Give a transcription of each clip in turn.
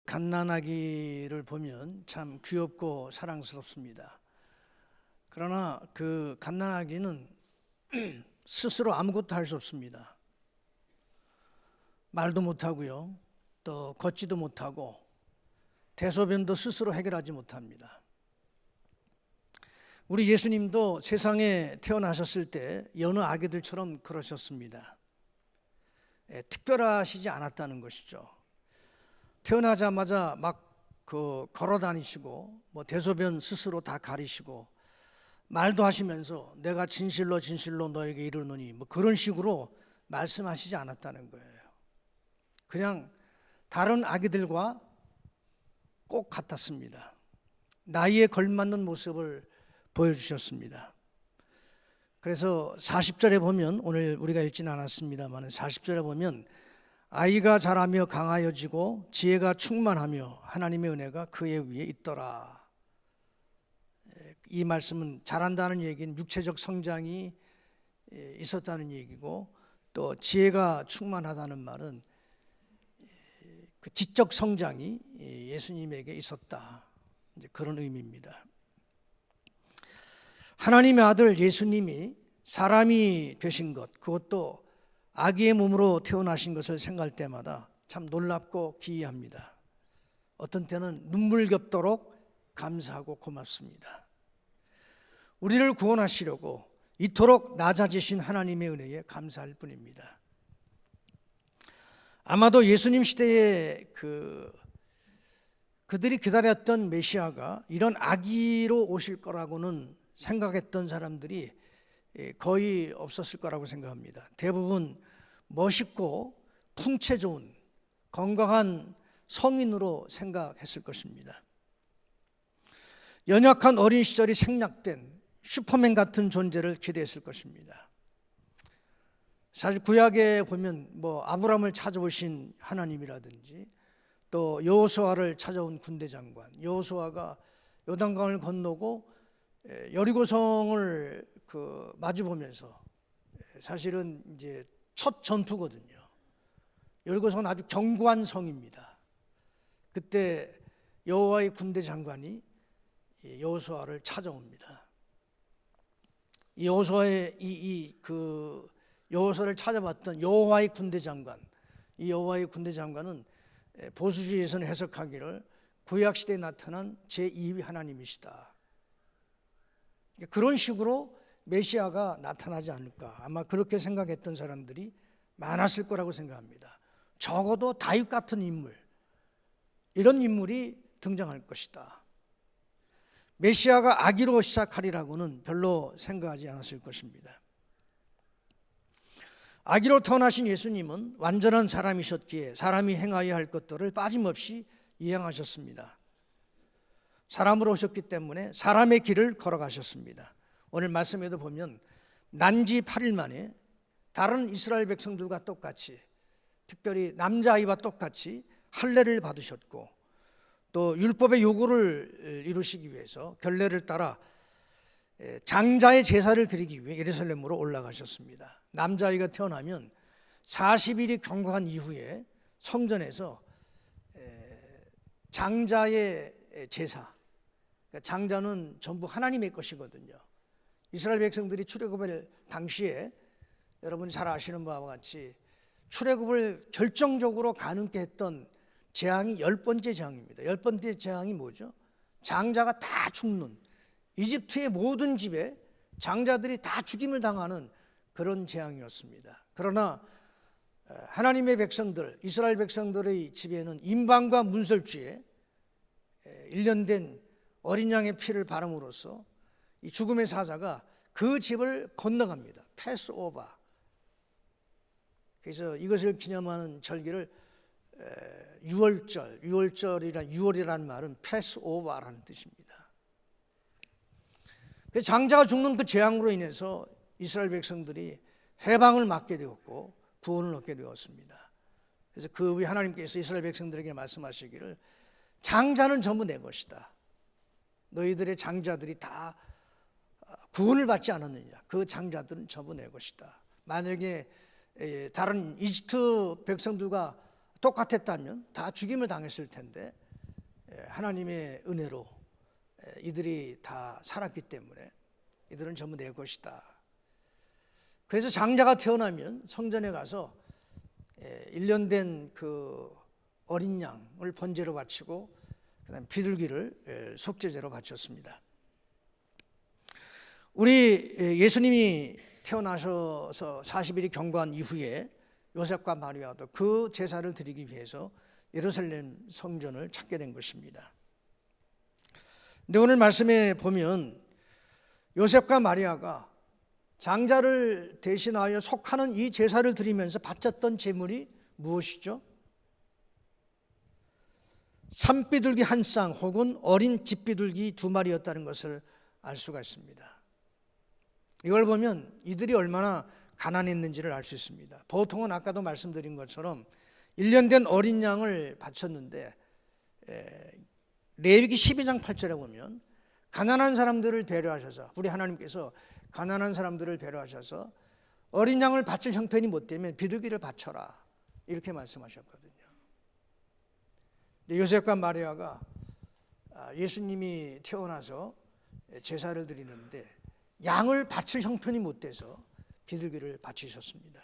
갓난아기를 보면 참 귀엽고 사랑스럽습니다. 그러나 그 갓난아기는 스스로 아무것도 할 수 없습니다. 말도 못하고요, 또 걷지도 못하고 대소변도 스스로 해결하지 못합니다. 우리 예수님도 세상에 태어나셨을 때 여느 아기들처럼 그러셨습니다. 특별하시지 않았다는 것이죠. 태어나자마자 막 걸어 다니시고 대소변 스스로 다 가리시고 말도 하시면서 내가 진실로 진실로 너에게 이르노니 그런 식으로 말씀하시지 않았다는 거예요. 그냥 다른 아기들과 꼭 같았습니다. 나이에 걸맞는 모습을 보여주셨습니다. 그래서 40절에 보면, 오늘 우리가 읽지는 않았습니다만 40절에 보면 아이가 자라며 강하여지고 지혜가 충만하며 하나님의 은혜가 그의 위에 있더라. 이 말씀은 자란다는 얘기는 육체적 성장이 있었다는 얘기고, 또 지혜가 충만하다는 말은 그 지적 성장이 예수님에게 있었다, 이제 그런 의미입니다. 하나님의 아들 예수님이 사람이 되신 것, 그것도 아기의 몸으로 태어나신 것을 생각할 때마다 참 놀랍고 기이합니다. 어떤 때는 눈물겹도록 감사하고 고맙습니다. 우리를 구원하시려고 이토록 낮아지신 하나님의 은혜에 감사할 뿐입니다. 아마도 예수님 시대에 그들이 기다렸던 메시아가 이런 아기로 오실 거라고는 생각했던 사람들이 거의 없었을 거라고 생각합니다. 대부분 멋있고 풍채 좋은 건강한 성인으로 생각했을 것입니다. 연약한 어린 시절이 생략된 슈퍼맨 같은 존재를 기대했을 것입니다. 사실 구약에 보면 아브라함을 찾아오신 하나님이라든지, 또 여호수아를 찾아온 군대 장관, 여호수아가 요단강을 건너고 여리고성을 마주 보면서, 사실은 이제 첫 전투거든요. 여리고성은 아주 견고한 성입니다. 그때 여호와의 군대 장관이 여호수아를 찾아옵니다. 여호수아를 찾아봤던 여호와의 군대 장관, 이 여호와의 군대 장관은 보수주의에서는 해석하기를 구약 시대에 나타난 제2위 하나님이시다, 그런 식으로 메시아가 나타나지 않을까, 아마 그렇게 생각했던 사람들이 많았을 거라고 생각합니다. 적어도 다윗 같은 인물, 이런 인물이 등장할 것이다. 메시아가 아기로 시작하리라고는 별로 생각하지 않았을 것입니다. 아기로 태어나신 예수님은 완전한 사람이셨기에 사람이 행하여야 할 것들을 빠짐없이 이행하셨습니다. 사람으로 오셨기 때문에 사람의 길을 걸어가셨습니다. 오늘 말씀에도 보면 난지 8일 만에 다른 이스라엘 백성들과 똑같이, 특별히 남자아이와 똑같이 할례를 받으셨고, 또 율법의 요구를 이루시기 위해서 결례를 따라 장자의 제사를 드리기 위해 예루살렘으로 올라가셨습니다. 남자아이가 태어나면 40일이 경과한 이후에 성전에서 장자의 제사, 장자는 전부 하나님의 것이거든요. 이스라엘 백성들이 출애굽을 당시에 여러분이 잘 아시는 바와 같이 출애굽을 결정적으로 가능케 했던 재앙이 10번째 재앙입니다. 10번째 재앙이 뭐죠? 장자가 다 죽는, 이집트의 모든 집에 장자들이 다 죽임을 당하는 그런 재앙이었습니다. 그러나 하나님의 백성들, 이스라엘 백성들의 집에는 임방과 문설주에 1년 된 어린 양의 피를 바름으로써 이 죽음의 사자가 그 집을 건너갑니다. 패스오버. 그래서 이것을 기념하는 절기를 유월이라는 말은 패스오버라는 뜻입니다. 장자가 죽는 그 재앙으로 인해서 이스라엘 백성들이 해방을 맞게 되었고 구원을 얻게 되었습니다. 그래서 그 후에 하나님께서 이스라엘 백성들에게 말씀하시기를 장자는 전부 내 것이다. 너희들의 장자들이 다 구원을 받지 않았느냐? 그 장자들은 전부 내 것이다. 만약에 다른 이집트 백성들과 똑같았다면 다 죽임을 당했을 텐데 하나님의 은혜로 이들이 다 살았기 때문에 이들은 전부 내 것이다. 그래서 장자가 태어나면 성전에 가서 1년 된 그 어린 양을 번제로 바치고 그다음 비둘기를 속죄제로 바쳤습니다. 우리 예수님이 태어나셔서 40일이 경과한 이후에 요셉과 마리아도 그 제사를 드리기 위해서 예루살렘 성전을 찾게 된 것입니다. 근데 오늘 말씀에 보면 요셉과 마리아가 장자를 대신하여 속하는 이 제사를 드리면서 바쳤던 제물이 무엇이죠? 산비둘기 한 쌍 혹은 어린 집비둘기 2마리였다는 것을 알 수가 있습니다. 이걸 보면 이들이 얼마나 가난했는지를 알 수 있습니다. 보통은 아까도 말씀드린 것처럼 1년 된 어린 양을 바쳤는데 레위기 12장 8절에 보면 가난한 사람들을 배려하셔서, 우리 하나님께서 가난한 사람들을 배려하셔서 어린 양을 바칠 형편이 못 되면 비둘기를 바쳐라, 이렇게 말씀하셨거든요. 요셉과 마리아가 예수님이 태어나서 제사를 드리는데 양을 바칠 형편이 못 돼서 비둘기를 바치셨습니다.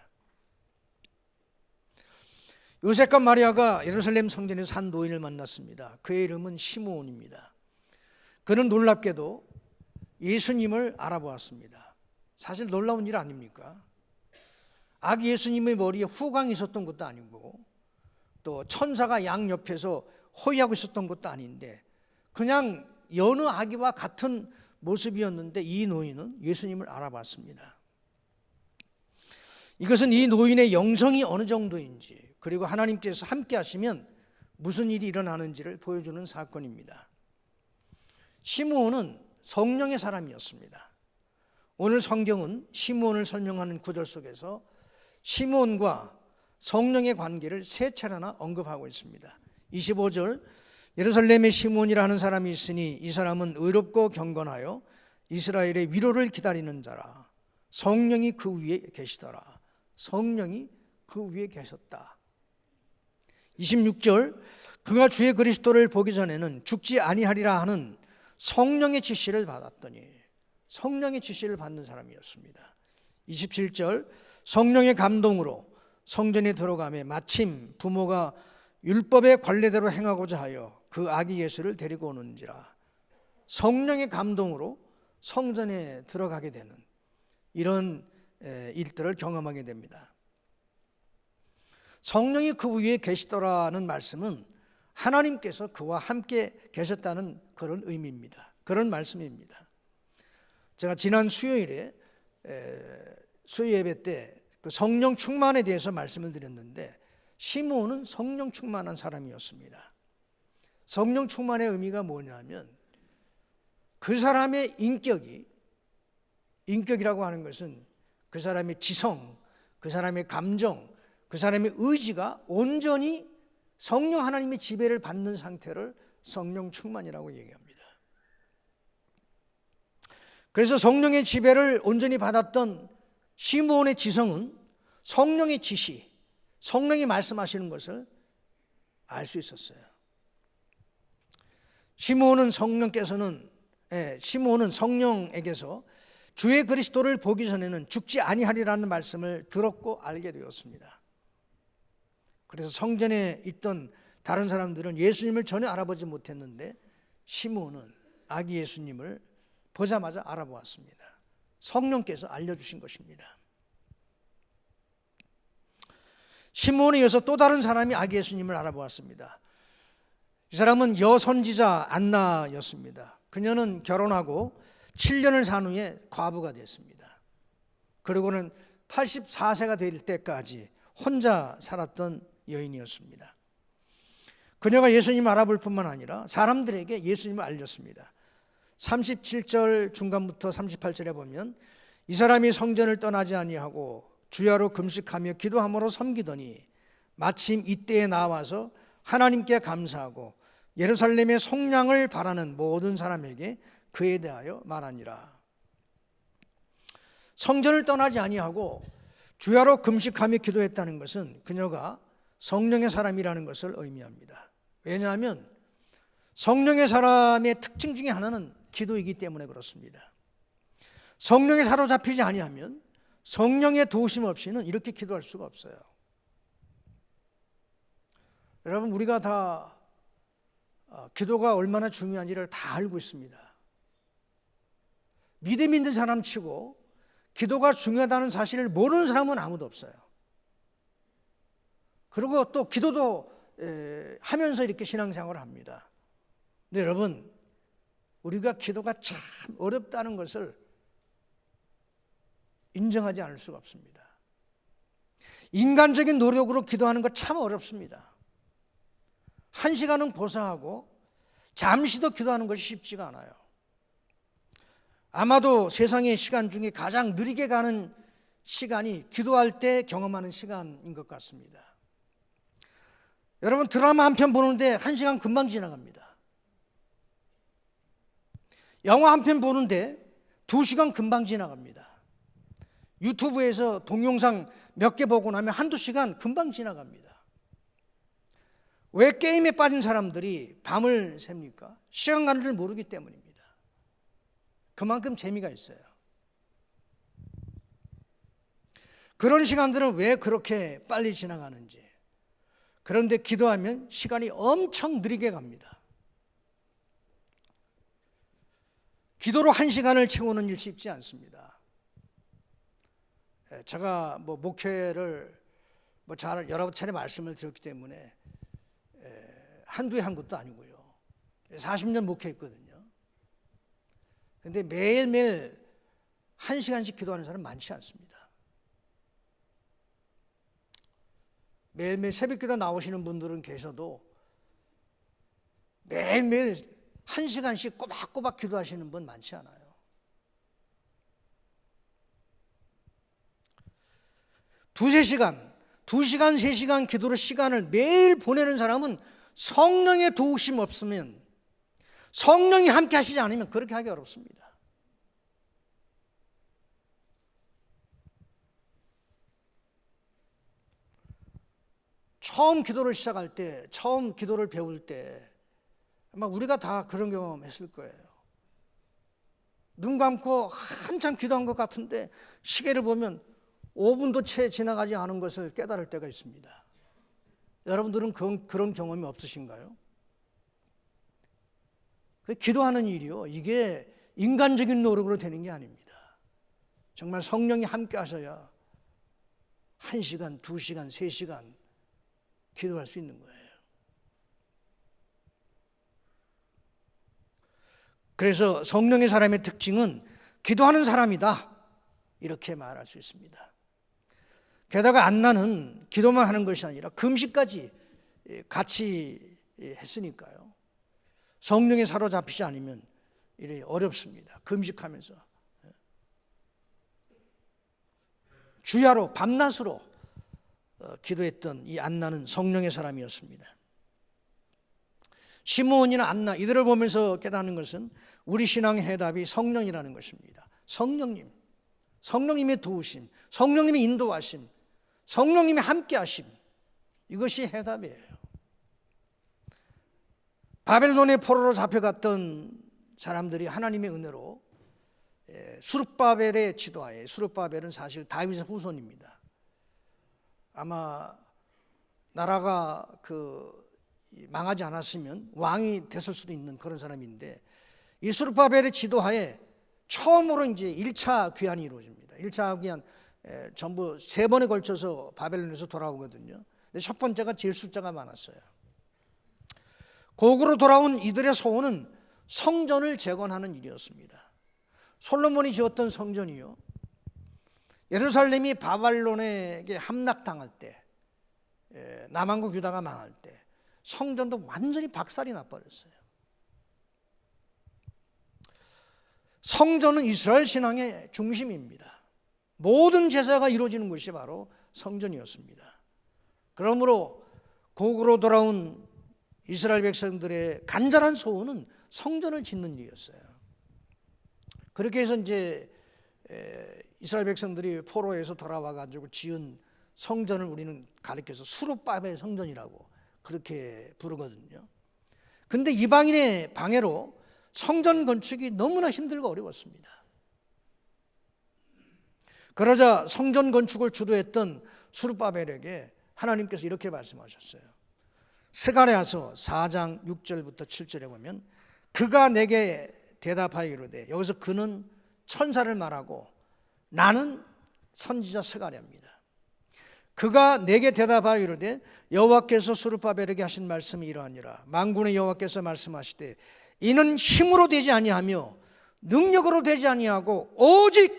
요셉과 마리아가 예루살렘 성전에서 한 노인을 만났습니다. 그의 이름은 시므온입니다. 그는 놀랍게도 예수님을 알아보았습니다. 사실 놀라운 일 아닙니까? 아기 예수님의 머리에 후광이 있었던 것도 아니고 또 천사가 양 옆에서 호위하고 있었던 것도 아닌데 그냥 여느 아기와 같은 모습이었는데 이 노인은 예수님을 알아봤습니다. 이것은 이 노인의 영성이 어느 정도인지, 그리고 하나님께서 함께 하시면 무슨 일이 일어나는지를 보여주는 사건입니다. 시므온은 성령의 사람이었습니다. 오늘 성경은 시므온을 설명하는 구절 속에서 시므온과 성령의 관계를 세 차례나 언급하고 있습니다. 25절, 예루살렘에 시므온이라 하는 사람이 있으니 이 사람은 의롭고 경건하여 이스라엘의 위로를 기다리는 자라. 성령이 그 위에 계시더라. 성령이 그 위에 계셨다. 26절, 그가 주의 그리스도를 보기 전에는 죽지 아니하리라 하는 성령의 지시를 받았더니, 성령의 지시를 받는 사람이었습니다. 27절, 성령의 감동으로 성전에 들어가매 마침 부모가 율법의 관례대로 행하고자 하여 그 아기 예수를 데리고 오는지라. 성령의 감동으로 성전에 들어가게 되는 이런 일들을 경험하게 됩니다. 성령이 그 위에 계시더라는 말씀은 하나님께서 그와 함께 계셨다는 그런 의미입니다. 그런 말씀입니다. 제가 지난 수요일에 수요 예배 때 그 성령 충만에 대해서 말씀을 드렸는데 시므온은 성령 충만한 사람이었습니다. 성령 충만의 의미가 뭐냐면 그 사람의 인격이라고 하는 것은 그 사람의 지성, 그 사람의 감정, 그 사람의 의지가 온전히 성령 하나님의 지배를 받는 상태를 성령 충만이라고 얘기합니다. 그래서 성령의 지배를 온전히 받았던 시므온의 지성은 성령의 지시, 성령이 말씀하시는 것을 알 수 있었어요. 시므온은 성령에게서 주의 그리스도를 보기 전에는 죽지 아니하리라는 말씀을 들었고 알게 되었습니다. 그래서 성전에 있던 다른 사람들은 예수님을 전혀 알아보지 못했는데 시므온은 아기 예수님을 보자마자 알아보았습니다. 성령께서 알려주신 것입니다. 시므온에 이어서 또 다른 사람이 아기 예수님을 알아보았습니다. 이 사람은 여선지자 안나였습니다. 그녀는 결혼하고 7년을 산 후에 과부가 됐습니다. 그리고는 84세가 될 때까지 혼자 살았던 여인이었습니다. 그녀가 예수님을 알아볼 뿐만 아니라 사람들에게 예수님을 알렸습니다. 37절 중간부터 38절에 보면 이 사람이 성전을 떠나지 아니하고 주야로 금식하며 기도함으로 섬기더니 마침 이때에 나와서 하나님께 감사하고 예루살렘의 속량을 바라는 모든 사람에게 그에 대하여 말하니라. 성전을 떠나지 아니하고 주야로 금식하며 기도했다는 것은 그녀가 성령의 사람이라는 것을 의미합니다. 왜냐하면 성령의 사람의 특징 중에 하나는 기도이기 때문에 그렇습니다. 성령에 사로잡히지 아니하면, 성령의 도우심 없이는 이렇게 기도할 수가 없어요. 여러분, 우리가 다 기도가 얼마나 중요한지를 다 알고 있습니다. 믿음 있는 사람 치고 기도가 중요하다는 사실을 모르는 사람은 아무도 없어요. 그리고 또 기도도 하면서 이렇게 신앙생활을 합니다. 근데 여러분, 우리가 기도가 참 어렵다는 것을 인정하지 않을 수가 없습니다. 인간적인 노력으로 기도하는 거 참 어렵습니다. 1시간은 고사하고 잠시도 기도하는 것이 쉽지가 않아요. 아마도 세상의 시간 중에 가장 느리게 가는 시간이 기도할 때 경험하는 시간인 것 같습니다. 여러분, 드라마 한 편 보는데 1시간 금방 지나갑니다. 영화 한 편 보는데 2시간 금방 지나갑니다. 유튜브에서 동영상 몇 개 보고 나면 1-2시간 금방 지나갑니다. 왜 게임에 빠진 사람들이 밤을 셉니까? 시간 가는 줄 모르기 때문입니다. 그만큼 재미가 있어요. 그런 시간들은 왜 그렇게 빨리 지나가는지. 그런데 기도하면 시간이 엄청 느리게 갑니다. 기도로 1시간을 채우는 일 쉽지 않습니다. 제가 목회를 잘 여러 차례 말씀을 드렸기 때문에 한두 해 한 것도 아니고요. 40년 목회했거든요. 그런데 매일매일 1시간씩 기도하는 사람 많지 않습니다. 매일매일 새벽기도 나오시는 분들은 계셔도 매일매일 1시간씩 꼬박꼬박 기도하시는 분 많지 않아요. 두세 시간, 2시간, 3시간 기도로 시간을 매일 보내는 사람은 성령의 도우심 없으면, 성령이 함께 하시지 않으면 그렇게 하기 어렵습니다. 처음 기도를 시작할 때, 처음 기도를 배울 때 아마 우리가 다 그런 경험했을 거예요. 눈 감고 한참 기도한 것 같은데 시계를 보면 5분도 채 지나가지 않은 것을 깨달을 때가 있습니다. 여러분들은 그런 경험이 없으신가요? 기도하는 일이요, 이게 인간적인 노력으로 되는 게 아닙니다. 정말 성령이 함께 하셔야 1시간, 2시간, 3시간 기도할 수 있는 거예요. 그래서 성령의 사람의 특징은 기도하는 사람이다, 이렇게 말할 수 있습니다. 게다가 안나는 기도만 하는 것이 아니라 금식까지 같이 했으니까요. 성령에 사로잡히지 않으면 이래 어렵습니다. 금식하면서 주야로 밤낮으로 기도했던 이 안나는 성령의 사람이었습니다. 시므온이나 안나, 이들을 보면서 깨닫는 것은 우리 신앙의 해답이 성령이라는 것입니다. 성령님, 성령님의 도우심, 성령님의 인도하심, 성령님의 함께하심, 이것이 해답이에요. 바벨론의 포로로 잡혀갔던 사람들이 하나님의 은혜로 수르바벨의 지도하에, 수르바벨은 사실 다윗의 후손입니다. 아마 나라가 망하지 않았으면 왕이 됐을 수도 있는 그런 사람인데, 이 수르바벨의 지도하에 처음으로 이제 1차 귀환이 이루어집니다. 1차 귀환 전부 3번에 걸쳐서 바벨론에서 돌아오거든요. 근데 첫 번째가 제일 숫자가 많았어요. 곡으로 돌아온 이들의 소원은 성전을 재건하는 일이었습니다. 솔로몬이 지었던 성전이요, 예루살렘이 바벨론에게 함락당할 때, 남왕국 유다가 망할 때 성전도 완전히 박살이 나버렸어요. 성전은 이스라엘 신앙의 중심입니다. 모든 제사가 이루어지는 것이 바로 성전이었습니다. 그러므로 곡으로 돌아온 이스라엘 백성들의 간절한 소원은 성전을 짓는 일이었어요. 그렇게 해서 이제 이스라엘 백성들이 포로에서 돌아와 가지고 지은 성전을 우리는 가리켜서 수르바벨 성전이라고 그렇게 부르거든요. 근데 이방인의 방해로 성전 건축이 너무나 힘들고 어려웠습니다. 그러자 성전 건축을 주도했던 수르바벨에게 하나님께서 이렇게 말씀하셨어요. 스가랴서 4장 6절부터 7절에 보면 그가 내게 대답하여 이르되, 여기서 그는 천사를 말하고 나는 선지자 스가랴입니다. 그가 내게 대답하여 이르되 여호와께서 수르바벨에게 하신 말씀이 이러하니라. 만군의 여호와께서 말씀하시되 이는 힘으로 되지 아니하며 능력으로 되지 아니하고 오직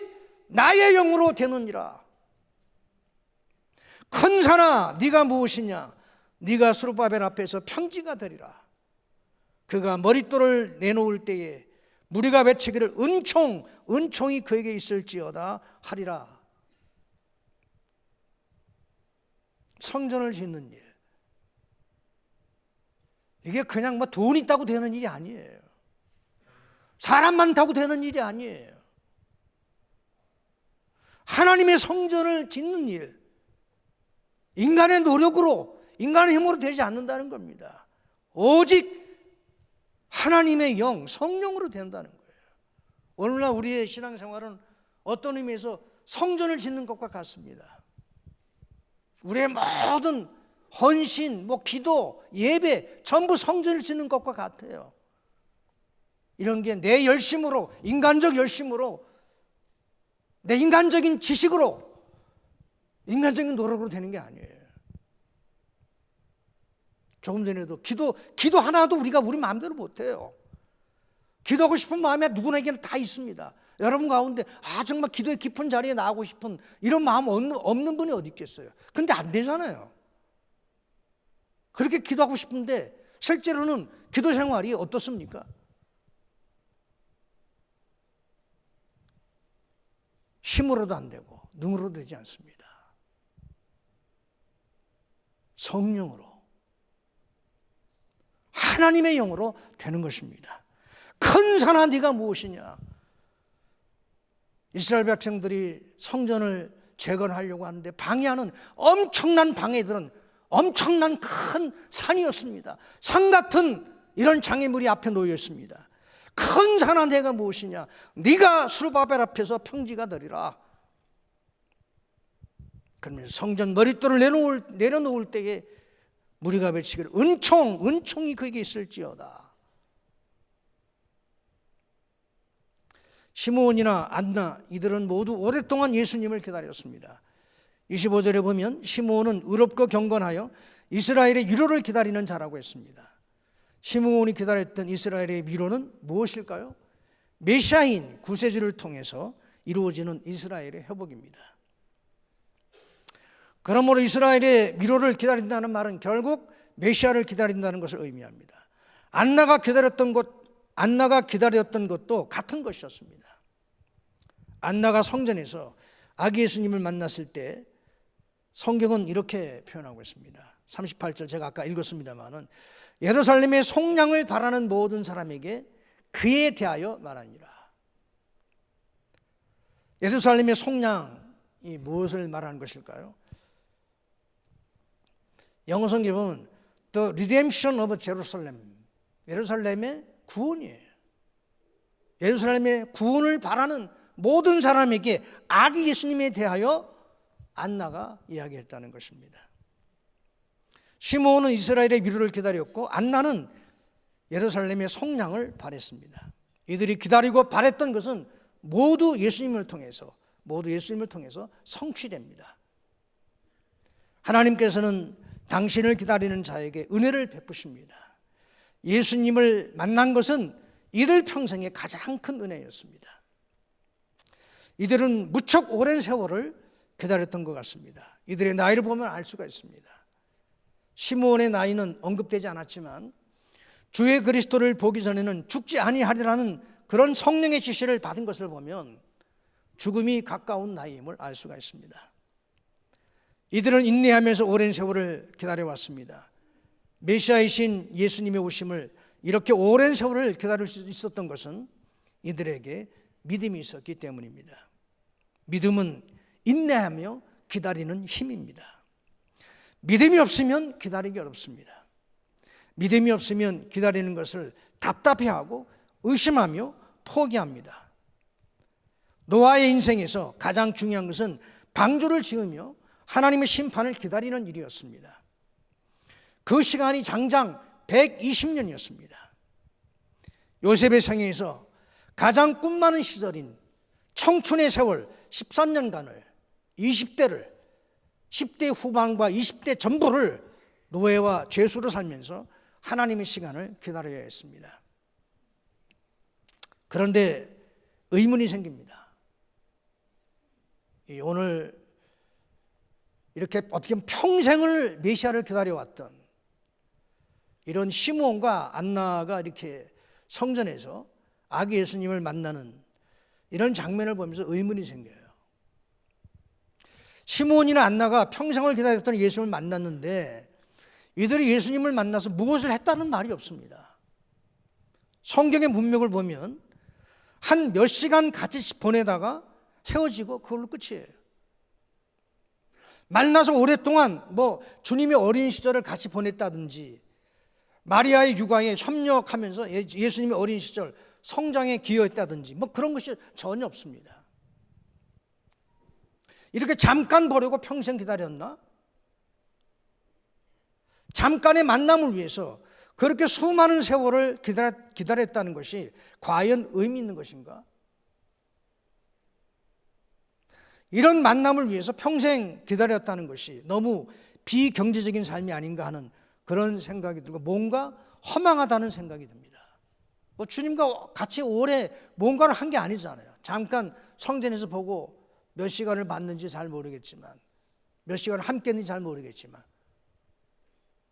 나의 영으로 되느니라. 큰 산아 네가 무엇이냐? 네가 수르바벨 앞에서 평지가 되리라. 그가 머릿돌을 내놓을 때에 무리가 외치기를 은총이 그에게 있을지어다 하리라. 성전을 짓는 일, 이게 그냥 뭐 돈 있다고 되는 일이 아니에요. 사람 많다고 되는 일이 아니에요. 하나님의 성전을 짓는 일, 인간의 노력으로, 인간의 힘으로 되지 않는다는 겁니다. 오직 하나님의 영, 성령으로 된다는 거예요. 오늘날 우리의 신앙생활은 어떤 의미에서 성전을 짓는 것과 같습니다. 우리의 모든 헌신, 기도, 예배 전부 성전을 짓는 것과 같아요. 이런 게 내 열심으로, 인간적 열심으로, 내 인간적인 지식으로, 인간적인 노력으로 되는 게 아니에요. 조금 전에도 기도 하나도 우리가 우리 마음대로 못해요. 기도하고 싶은 마음이 누구에게는 다 있습니다. 여러분 가운데 정말 기도의 깊은 자리에 나가고 싶은 이런 마음 없는 분이 어디 있겠어요. 근데 안 되잖아요. 그렇게 기도하고 싶은데 실제로는 기도 생활이 어떻습니까? 힘으로도 안 되고 능으로도 되지 않습니다. 성령으로, 하나님의 영으로 되는 것입니다. 큰 산아 네가 무엇이냐? 이스라엘 백성들이 성전을 재건하려고 하는데 방해하는 엄청난 방해들은 엄청난 큰 산이었습니다. 산 같은 이런 장애물이 앞에 놓여 있습니다. 큰 산아 네가 무엇이냐? 네가 수르바벨 앞에서 평지가 되리라. 그러면 성전 머릿돌을 내려놓을 때에 무리가 외치기를 은총이 그에게 있을지어다. 시므온이나 안나 이들은 모두 오랫동안 예수님을 기다렸습니다. 25절에 보면 시므온은 의롭고 경건하여 이스라엘의 위로를 기다리는 자라고 했습니다. 시므온이 기다렸던 이스라엘의 위로는 무엇일까요? 메시아인 구세주를 통해서 이루어지는 이스라엘의 회복입니다. 그러므로 이스라엘의 위로를 기다린다는 말은 결국 메시아를 기다린다는 것을 의미합니다. 안나가 기다렸던 것도 같은 것이었습니다. 안나가 성전에서 아기 예수님을 만났을 때 성경은 이렇게 표현하고 있습니다. 38절 제가 아까 읽었습니다마는 예루살렘의 속량을 바라는 모든 사람에게 그에 대하여 말하니라. 예루살렘의 속량이 무엇을 말하는 것일까요? 영어 성경에 보면 The redemption of Jerusalem, 예루살렘의 구원이에요. 예루살렘의 구원을 바라는 모든 사람에게 아기 예수님에 대하여 안나가 이야기했다는 것입니다. 시므온은 이스라엘의 위로를 기다렸고 안나는 예루살렘의 속량을 바랬습니다. 이들이 기다리고 바랬던 것은 모두 예수님을 통해서 성취됩니다. 하나님께서는 당신을 기다리는 자에게 은혜를 베푸십니다. 예수님을 만난 것은 이들 평생의 가장 큰 은혜였습니다. 이들은 무척 오랜 세월을 기다렸던 것 같습니다. 이들의 나이를 보면 알 수가 있습니다. 시므온의 나이는 언급되지 않았지만 주의 그리스도를 보기 전에는 죽지 아니하리라는 그런 성령의 지시를 받은 것을 보면 죽음이 가까운 나이임을 알 수가 있습니다. 이들은 인내하면서 오랜 세월을 기다려왔습니다. 메시아이신 예수님의 오심을 이렇게 오랜 세월을 기다릴 수 있었던 것은 이들에게 믿음이 있었기 때문입니다. 믿음은 인내하며 기다리는 힘입니다. 믿음이 없으면 기다리기 어렵습니다. 믿음이 없으면 기다리는 것을 답답해하고 의심하며 포기합니다. 노아의 인생에서 가장 중요한 것은 방주를 지으며 하나님의 심판을 기다리는 일이었습니다. 그 시간이 장장 120년이었습니다. 요셉의 생애에서 가장 꿈 많은 시절인 청춘의 세월 13년간을 20대를 10대 후반과 20대 전부를 노예와 죄수로 살면서 하나님의 시간을 기다려야 했습니다. 그런데 의문이 생깁니다. 오늘 이렇게 어떻게 보면 평생을 메시아를 기다려왔던 이런 시므온과 안나가 이렇게 성전에서 아기 예수님을 만나는 이런 장면을 보면서 의문이 생겨요. 시므온이나 안나가 평생을 기다렸던 예수님을 만났는데 이들이 예수님을 만나서 무엇을 했다는 말이 없습니다. 성경의 문맥을 보면 한 몇 시간 같이 보내다가 헤어지고 그걸로 끝이에요. 만나서 오랫동안 주님의 어린 시절을 같이 보냈다든지 마리아의 육아에 협력하면서 예수님의 어린 시절 성장에 기여했다든지 그런 것이 전혀 없습니다. 이렇게 잠깐 보려고 평생 기다렸나? 잠깐의 만남을 위해서 그렇게 수많은 세월을 기다렸다는 것이 과연 의미 있는 것인가? 이런 만남을 위해서 평생 기다렸다는 것이 너무 비경제적인 삶이 아닌가 하는 그런 생각이 들고 뭔가 허망하다는 생각이 듭니다. 주님과 같이 오래 뭔가를 한 게 아니잖아요. 잠깐 성전에서 보고 몇 시간을 봤는지 잘 모르겠지만 몇 시간을 함께 했는지 잘 모르겠지만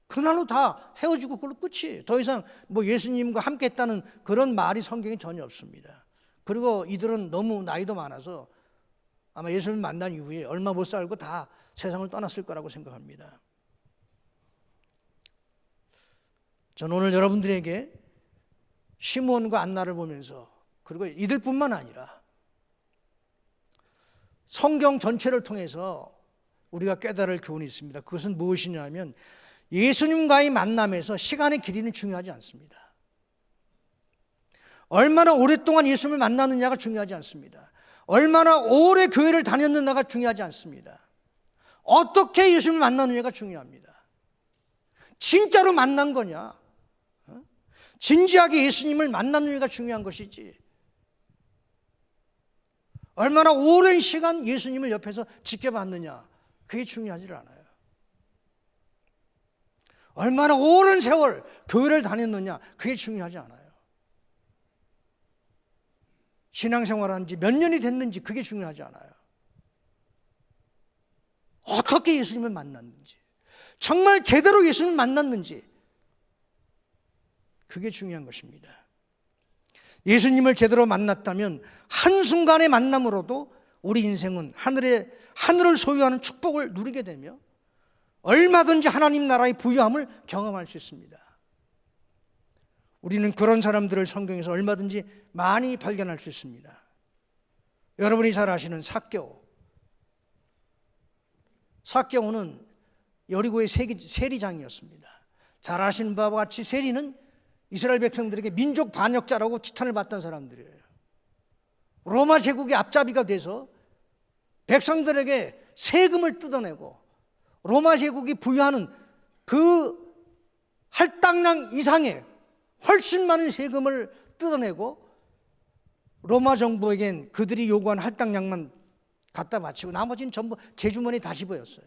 그날로 다 헤어지고 그걸로 끝이. 더 이상 예수님과 함께 했다는 그런 말이 성경에 전혀 없습니다. 그리고 이들은 너무 나이도 많아서 아마 예수님을 만난 이후에 얼마 못 살고 다 세상을 떠났을 거라고 생각합니다. 저는 오늘 여러분들에게 시므온과 안나를 보면서 그리고 이들뿐만 아니라 성경 전체를 통해서 우리가 깨달을 교훈이 있습니다. 그것은 무엇이냐면 예수님과의 만남에서 시간의 길이는 중요하지 않습니다. 얼마나 오랫동안 예수님을 만났느냐가 중요하지 않습니다. 얼마나 오래 교회를 다녔느냐가 중요하지 않습니다. 어떻게 예수님을 만나느냐가 중요합니다. 진짜로 만난 거냐? 진지하게 예수님을 만나느냐가 중요한 것이지 얼마나 오랜 시간 예수님을 옆에서 지켜봤느냐 그게 중요하지 않아요. 얼마나 오랜 세월 교회를 다녔느냐 그게 중요하지 않아요. 신앙생활한 지 몇 년이 됐는지 그게 중요하지 않아요. 어떻게 예수님을 만났는지 정말 제대로 예수님을 만났는지 그게 중요한 것입니다. 예수님을 제대로 만났다면 한순간의 만남으로도 우리 인생은 하늘을 소유하는 축복을 누리게 되며 얼마든지 하나님 나라의 부유함을 경험할 수 있습니다. 우리는 그런 사람들을 성경에서 얼마든지 많이 발견할 수 있습니다. 여러분이 잘 아시는 삭개오는 여리고의 세리장이었습니다. 잘 아시는 바와 같이 세리는 이스라엘 백성들에게 민족 반역자라고 지탄을 받던 사람들이에요. 로마 제국의 앞잡이가 돼서 백성들에게 세금을 뜯어내고 로마 제국이 부여하는 그 할당량 이상의 훨씬 많은 세금을 뜯어내고 로마 정부에겐 그들이 요구한 할당량만 갖다 바치고 나머지는 전부 제 주머니에 다 집어였어요.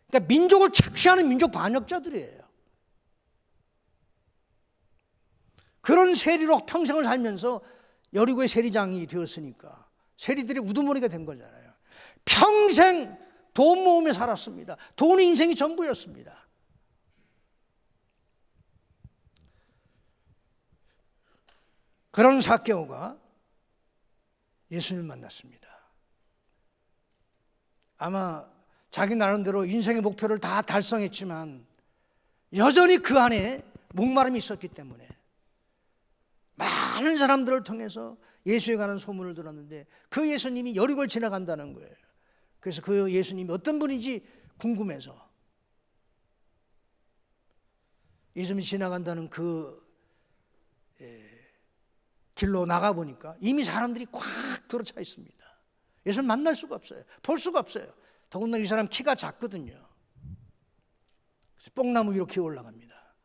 그러니까 민족을 착취하는 민족 반역자들이에요. 그런 세리로 평생을 살면서 여리고의 세리장이 되었으니까 세리들이 우두머리가 된 거잖아요. 평생 돈 모으며 살았습니다. 돈이 인생이 전부였습니다. 그런 삭개오가 예수님을 만났습니다. 아마 자기 나름대로 인생의 목표를 다 달성했지만 여전히 그 안에 목마름이 있었기 때문에 많은 사람들을 통해서 예수에 관한 소문을 들었는데 그 예수님이 여리고를 지나간다는 거예요. 그래서 그 예수님이 어떤 분인지 궁금해서 예수님이 지나간다는 그 길로 나가보니까 이미 사람들이 꽉 들어차 있습니다. 예수를 만날 수가 없어요. 볼 수가 없어요. 더군다나 이 사람 키가 작거든요. 그래서 뽕나무 위로 기어 올라갑니다.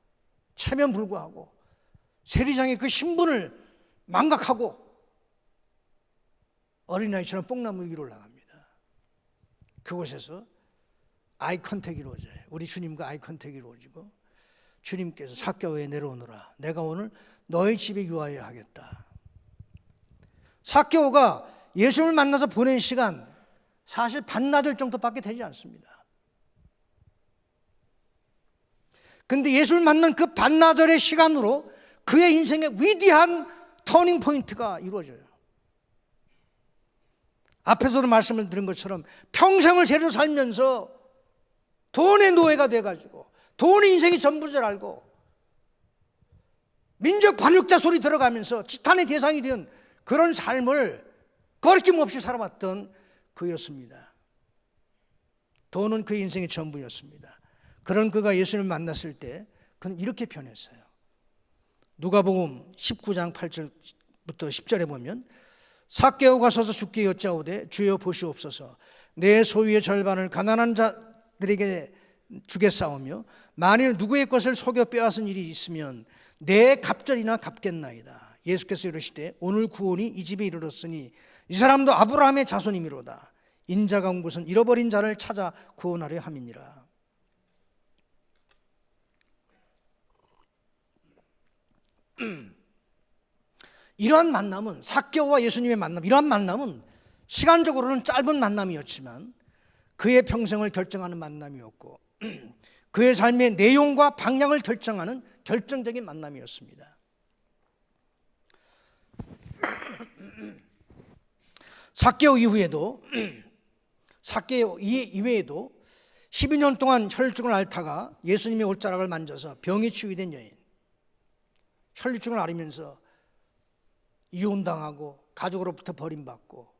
체면 불구하고 세리장의 그 신분을 망각하고 어린아이처럼 뽕나무 위로 올라갑니다. 그곳에서 아이 컨택이 이루어져요. 우리 주님과 아이 컨택이 이루어지고 주님께서 삭개오에 내려오너라. 내가 오늘 너희 집에 유하여 하겠다. 삭개오가 예수를 만나서 보낸 시간 사실 반나절 정도밖에 되지 않습니다. 그런데 예수를 만난 그 반나절의 시간으로 그의 인생의 위대한 터닝 포인트가 이루어져요. 앞에서도 말씀을 드린 것처럼 평생을 죄로 살면서 돈의 노예가 돼가지고 돈이 인생이 전부인 줄 알고 민족 반역자 소리 들어가면서 지탄의 대상이 된 그런 삶을 거리낌없이 살아왔던 그였습니다. 돈은 그의 인생의 전부였습니다. 그런 그가 예수님을 만났을 때 그는 이렇게 변했어요. 누가복음 19장 8절부터 10절에 보면 삭개오가 서서 주께 여짜오되 주여 보시옵소서 내 소유의 절반을 가난한 자들에게 주겠사오며 만일 누구의 것을 속여 빼앗은 일이 있으면 내 갑절이나 갚겠나이다. 예수께서 이르시되 오늘 구원이 이 집에 이르렀으니 이 사람도 아브라함의 자손이미로다. 인자가 온 곳은 잃어버린 자를 찾아 구원하려 함이니라. 이러한 만남은 삭개오와 예수님의 만남, 이러한 만남은 시간적으로는 짧은 만남이었지만 그의 평생을 결정하는 만남이었고 그의 삶의 내용과 방향을 결정하는 결정적인 만남이었습니다. 삭개오 이후에도 12년 동안 혈루증을 앓다가 예수님의 옷자락을 만져서 병이 치유된 여인, 혈루증을 앓으면서 이혼당하고 가족으로부터 버림받고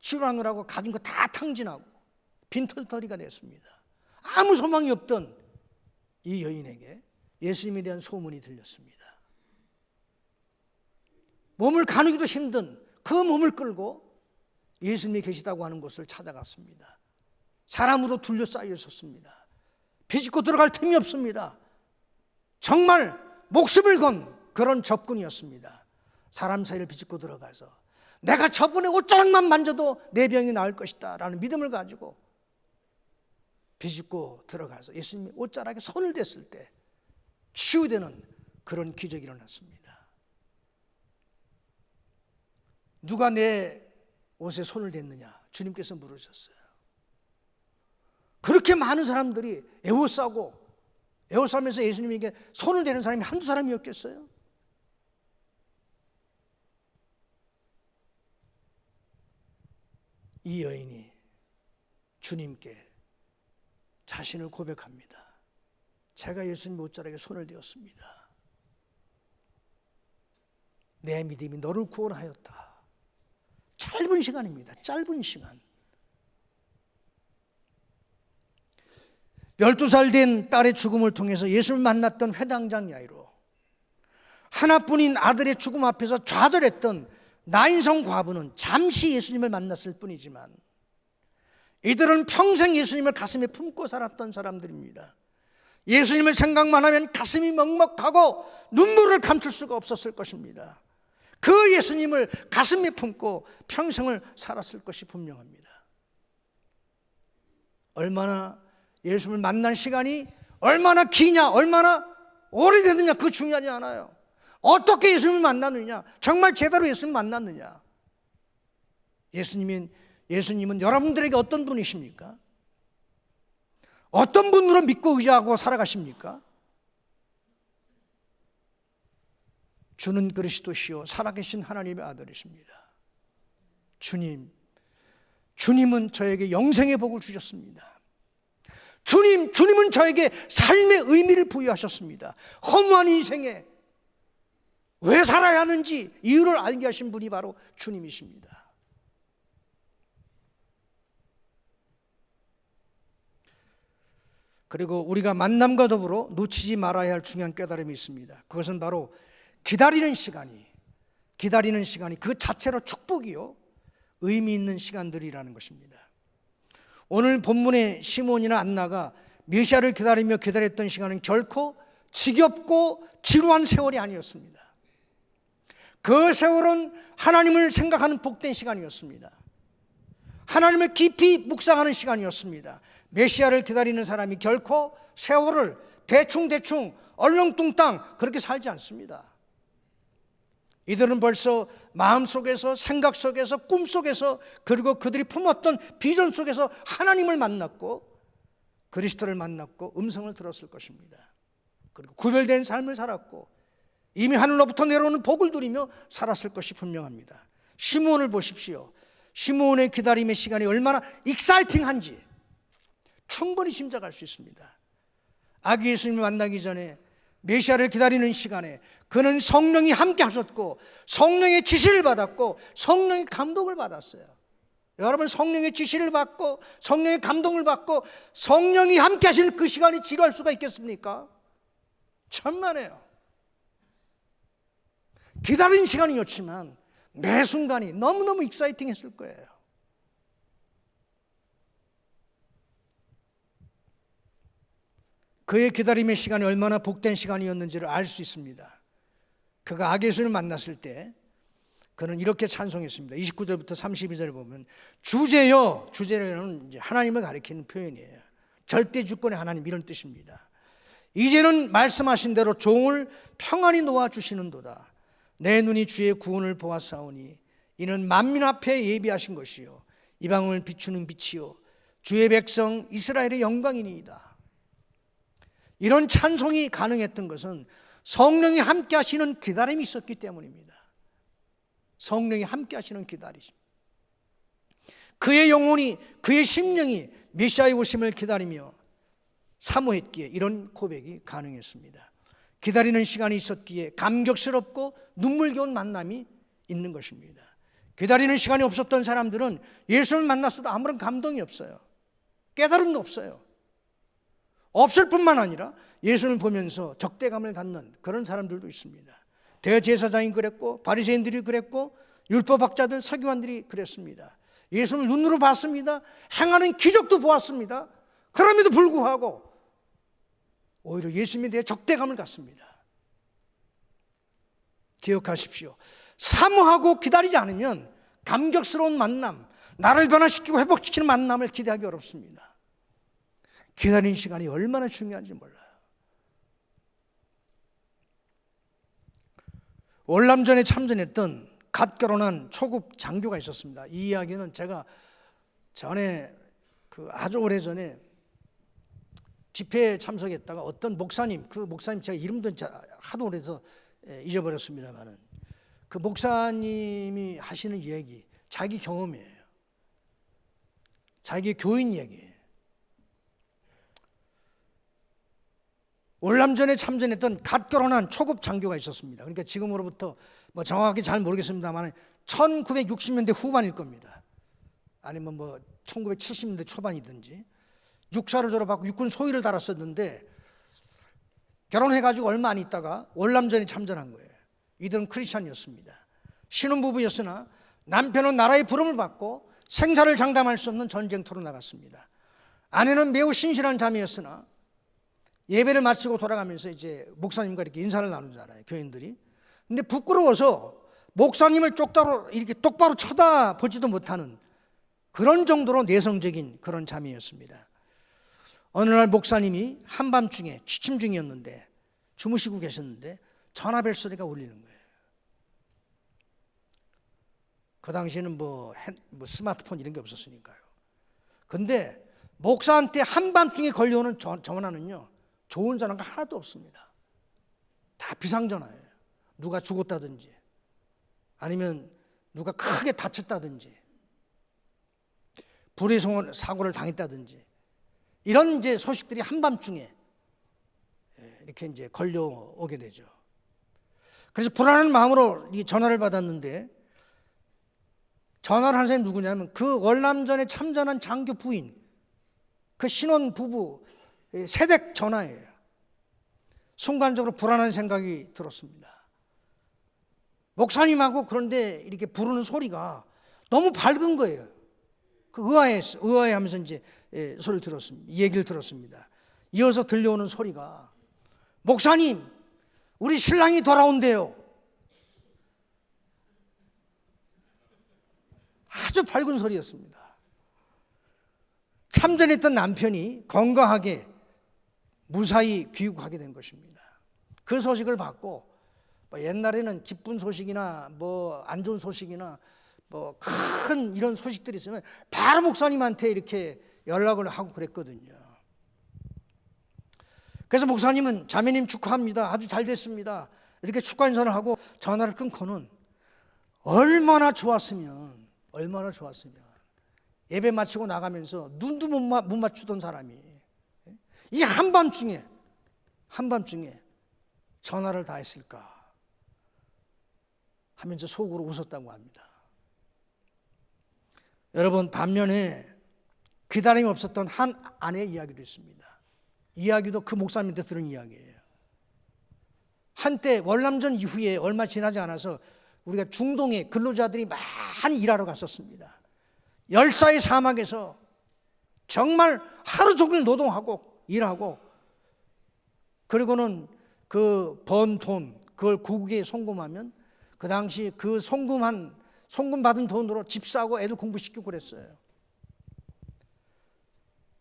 치료하느라고 가진 거 다 탕진하고 빈털터리가 됐습니다. 아무 소망이 없던 이 여인에게 예수님에 대한 소문이 들렸습니다. 몸을 가누기도 힘든 그 몸을 끌고 예수님이 계시다고 하는 곳을 찾아갔습니다. 사람으로 둘러싸여 있었습니다. 비집고 들어갈 틈이 없습니다. 정말 목숨을 건 그런 접근이었습니다. 사람 사이를 비집고 들어가서 내가 저분의 옷자락만 만져도 내 병이 나을 것이다 라는 믿음을 가지고 비집고 들어가서 예수님이 옷자락에 손을 댔을 때 치유되는 그런 기적이 일어났습니다. 누가 내 옷에 손을 댔느냐? 주님께서 물으셨어요. 그렇게 많은 사람들이 에워싸면서 예수님에게 손을 대는 사람이 한두 사람이었겠어요? 이 여인이 주님께 자신을 고백합니다. 제가 예수님 옷자락에 손을 대었습니다. 내 믿음이 너를 구원하였다. 짧은 시간입니다. 짧은 시간. 12살 된 딸의 죽음을 통해서 예수를 만났던 회당장 야이로, 하나뿐인 아들의 죽음 앞에서 좌절했던 나인성 과부는 잠시 예수님을 만났을 뿐이지만 이들은 평생 예수님을 가슴에 품고 살았던 사람들입니다. 예수님을 생각만 하면 가슴이 먹먹하고 눈물을 감출 수가 없었을 것입니다. 그 예수님을 가슴에 품고 평생을 살았을 것이 분명합니다. 얼마나 예수님을 만난 시간이 얼마나 기냐, 얼마나 오래됐느냐, 그거 중요하지 않아요. 어떻게 예수님을 만났느냐, 정말 제대로 예수님을 만났느냐. 예수님은 여러분들에게 어떤 분이십니까? 어떤 분으로 믿고 의지하고 살아가십니까? 주는 그리스도시요 살아계신 하나님의 아들이십니다. 주님은 저에게 영생의 복을 주셨습니다. 주님은 저에게 삶의 의미를 부여하셨습니다. 허무한 인생에 왜 살아야 하는지 이유를 알게 하신 분이 바로 주님이십니다. 그리고 우리가 만남과 더불어 놓치지 말아야 할 중요한 깨달음이 있습니다. 그것은 바로 기다리는 시간이 그 자체로 축복이요 의미 있는 시간들이라는 것입니다. 오늘 본문의 시몬이나 안나가 메시아를 기다리며 기다렸던 시간은 결코 지겹고 지루한 세월이 아니었습니다. 그 세월은 하나님을 생각하는 복된 시간이었습니다. 하나님을 깊이 묵상하는 시간이었습니다. 메시아를 기다리는 사람이 결코 세월을 대충 얼렁뚱땅 그렇게 살지 않습니다. 이들은 벌써 마음속에서, 생각 속에서, 꿈속에서, 그리고 그들이 품었던 비전 속에서 하나님을 만났고 그리스도를 만났고 음성을 들었을 것입니다. 그리고 구별된 삶을 살았고 이미 하늘로부터 내려오는 복을 누리며 살았을 것이 분명합니다. 시므온을 보십시오. 시므온의 기다림의 시간이 얼마나 익사이팅한지 충분히 짐작할 수 있습니다. 아기 예수님을 만나기 전에 메시아를 기다리는 시간에 그는 성령이 함께 하셨고 성령의 지시를 받았고 성령의 감동을 받았어요. 여러분, 성령의 지시를 받고 성령의 감동을 받고 성령이 함께 하시는 그 시간이 지루할 수가 있겠습니까? 천만에요. 기다리는 시간이었지만 매 순간이 너무너무 익사이팅했을 거예요. 그의 기다림의 시간이 얼마나 복된 시간이었는지를 알 수 있습니다. 그가 아기 예수를 만났을 때 그는 이렇게 찬송했습니다. 29절부터 32절을 보면 주제는 이제 하나님을 가리키는 표현이에요. 절대 주권의 하나님, 이런 뜻입니다. 이제는 말씀하신 대로 종을 평안히 놓아주시는도다. 내 눈이 주의 구원을 보았사오니 이는 만민 앞에 예비하신 것이요 이방을 비추는 빛이요 주의 백성 이스라엘의 영광이니이다. 이런 찬송이 가능했던 것은 성령이 함께 하시는 기다림이 있었기 때문입니다. 성령이 함께 하시는 기다림. 그의 영혼이, 그의 심령이 메시아의 오심을 기다리며 사모했기에 이런 고백이 가능했습니다. 기다리는 시간이 있었기에 감격스럽고 눈물겨운 만남이 있는 것입니다. 기다리는 시간이 없었던 사람들은 예수를 만났어도 아무런 감동이 없어요. 깨달음도 없어요. 없을 뿐만 아니라 예수를 보면서 적대감을 갖는 그런 사람들도 있습니다. 대제사장이 그랬고 바리새인들이 그랬고 율법학자들, 서기관들이 그랬습니다. 예수를 눈으로 봤습니다. 행하는 기적도 보았습니다. 그럼에도 불구하고 오히려 예수님에 대해 적대감을 갖습니다. 기억하십시오. 사모하고 기다리지 않으면 감격스러운 만남, 나를 변화시키고 회복시키는 만남을 기대하기 어렵습니다. 기다리는 시간이 얼마나 중요한지 몰라요. 월남전에 참전했던 갓 결혼한 초급 장교가 있었습니다. 이 이야기는 제가 전에 아주 오래전에 집회에 참석했다가 어떤 목사님, 그 목사님 제가 이름도 하도 오래서 잊어버렸습니다만은 그 목사님이 하시는 얘기, 자기 경험이에요. 자기 교인 얘기예요. 월남전에 참전했던 갓 결혼한 초급 장교가 있었습니다. 그러니까 지금으로부터 뭐 정확하게 잘 모르겠습니다만 1960년대 후반일 겁니다. 아니면 뭐 1970년대 초반이든지. 육사를 졸업하고 육군 소위를 달았었는데 결혼해가지고 얼마 안 있다가 월남전에 참전한 거예요. 이들은 크리스찬이었습니다. 신혼부부였으나 남편은 나라의 부름을 받고 생사를 장담할 수 없는 전쟁터로 나갔습니다. 아내는 매우 신실한 자매였으나 예배를 마치고 돌아가면서 이제 목사님과 이렇게 인사를 나누잖아요, 교인들이. 근데 부끄러워서 목사님을 이렇게 똑바로 쳐다보지도 못하는 그런 정도로 내성적인 그런 자매였습니다. 어느 날 목사님이 한밤중에 취침 중이었는데 주무시고 계셨는데 전화벨 소리가 울리는 거예요. 그 당시에는 뭐 스마트폰 이런 게 없었으니까요. 근데 목사한테 한밤중에 걸려오는 전화는요, 좋은 전화가 하나도 없습니다. 다 비상전화예요. 누가 죽었다든지 아니면 누가 크게 다쳤다든지 불의 사고를 당했다든지 이런 이제 소식들이 한밤중에 이렇게 이제 걸려오게 되죠. 그래서 불안한 마음으로 이 전화를 받았는데, 전화를 한 사람이 누구냐면 그 월남전에 참전한 장교 부인, 그 신혼 부부 세댁 전화예요. 순간적으로 불안한 생각이 들었습니다. 목사님하고 그런데 이렇게 부르는 소리가 너무 밝은 거예요. 그 의아해하면서 이제 소리를 들었습니다. 얘기를 들었습니다. 이어서 들려오는 소리가, 목사님, 우리 신랑이 돌아온대요. 아주 밝은 소리였습니다. 참전했던 남편이 건강하게 무사히 귀국하게 된 것입니다. 그 소식을 받고 옛날에는 기쁜 소식이나 안 좋은 소식이나 큰 이런 소식들이 있으면 바로 목사님한테 이렇게 연락을 하고 그랬거든요. 그래서 목사님은 자매님 축하합니다. 아주 잘 됐습니다. 이렇게 축하 인사를 하고 전화를 끊고는 얼마나 좋았으면 예배 마치고 나가면서 눈도 못 맞추던 사람이 이 한밤중에 전화를 다 했을까 하면서 속으로 웃었다고 합니다. 여러분, 반면에 기다림이 없었던 한 아내의 이야기도 있습니다. 이야기도 그 목사님한테 들은 이야기예요. 한때 월남전 이후에 얼마 지나지 않아서 우리가 중동에 근로자들이 많이 일하러 갔었습니다. 열사의 사막에서 정말 하루 종일 노동하고 일하고, 그리고는 그 번 돈 그걸 고국에 송금하면 그 당시 그 송금 받은 돈으로 집 사고 애들 공부시키고 그랬어요.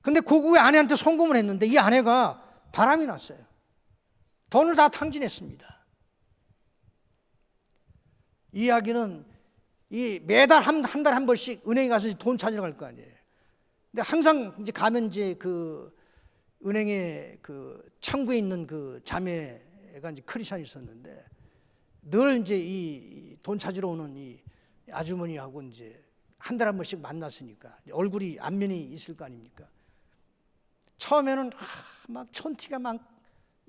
근데 고국의 아내한테 송금을 했는데 이 아내가 바람이 났어요. 돈을 다 탕진했습니다. 이 이야기는 매달 한 달에 한 번씩 은행에 가서 돈 찾으러 갈 거 아니에요. 근데 항상 이제 가면 이제 그 은행에 그 창구에 있는 그 자매가 이제 크리스찬이 있었는데 늘 이제 이 돈 찾으러 오는 이 아주머니하고 이제 한 달에 한 번씩 만났으니까 얼굴이 안면이 있을 거 아닙니까? 처음에는 막 촌티가 막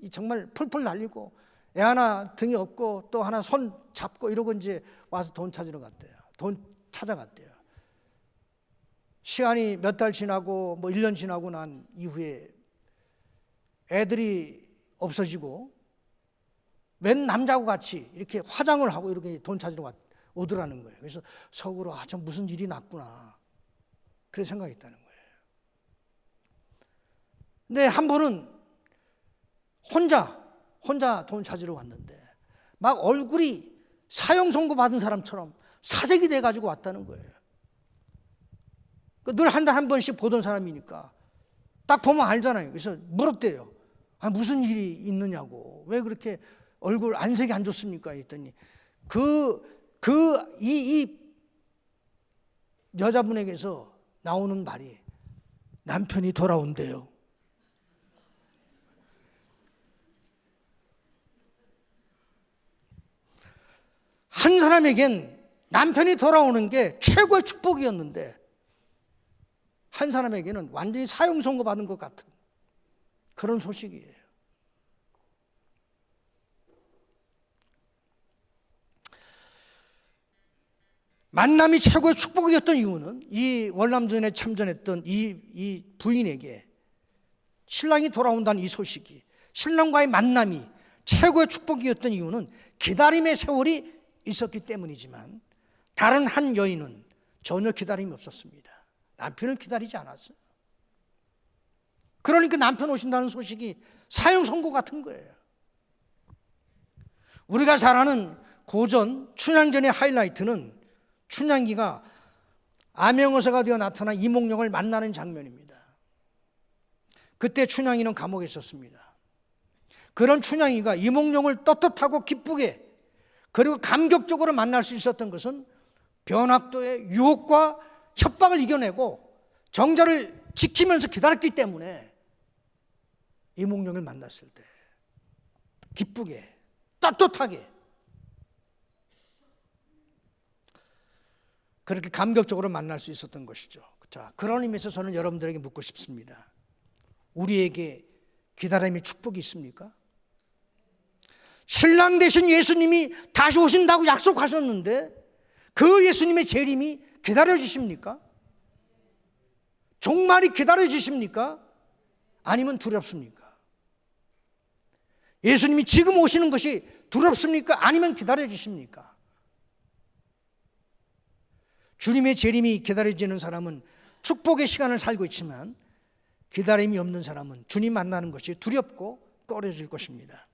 정말 풀풀 날리고 애 하나 등에 업고 또 하나 손 잡고 이러고 이제 와서 돈 찾으러 갔대요. 돈 찾아갔대요. 시간이 몇 달 지나고 1년 지나고 난 이후에 애들이 없어지고 웬 남자하고 같이 이렇게 화장을 하고 이렇게 돈 찾으러 오더라는 거예요. 그래서 속으로 참 무슨 일이 났구나 그런 생각이 있다는 거예요. 근데 한 번은 혼자 돈 찾으러 왔는데 막 얼굴이 사형 선고 받은 사람처럼 사색이 돼가지고 왔다는 거예요. 늘 한 달에 한 번씩 보던 사람이니까 딱 보면 알잖아요. 그래서 물었대요. 무슨 일이 있느냐고. 왜 그렇게 얼굴 안색이 안 좋습니까? 했더니 이 여자분에게서 나오는 말이 남편이 돌아온대요. 한 사람에겐 남편이 돌아오는 게 최고의 축복이었는데 한 사람에게는 완전히 사형 선고 받은 것 같은 그런 소식이에요. 만남이 최고의 축복이었던 이유는 이 월남전에 참전했던 이 부인에게 신랑이 돌아온다는 이 소식이, 신랑과의 만남이 최고의 축복이었던 이유는 기다림의 세월이 있었기 때문이지만 다른 한 여인은 전혀 기다림이 없었습니다. 남편을 기다리지 않았어요. 그러니까 남편 오신다는 소식이 사형 선고 같은 거예요. 우리가 잘 아는 고전 춘향전의 하이라이트는 춘향기가 암행어사가 되어 나타나 이몽룡을 만나는 장면입니다. 그때 춘향이는 감옥에 있었습니다. 그런 춘향이가 이몽룡을 떳떳하고 기쁘게 그리고 감격적으로 만날 수 있었던 것은 변학도의 유혹과 협박을 이겨내고 정자를 지키면서 기다렸기 때문에 이몽룡을 만났을 때 기쁘게 떳떳하게 그렇게 감격적으로 만날 수 있었던 것이죠. 자, 그런 의미에서 저는 여러분들에게 묻고 싶습니다. 우리에게 기다림의 축복이 있습니까? 신랑 되신 예수님이 다시 오신다고 약속하셨는데 그 예수님의 재림이 기다려지십니까? 종말이 기다려지십니까? 아니면 두렵습니까? 예수님이 지금 오시는 것이 두렵습니까? 아니면 기다려지십니까? 주님의 재림이 기다려지는 사람은 축복의 시간을 살고 있지만 기다림이 없는 사람은 주님 만나는 것이 두렵고 꺼려질 것입니다.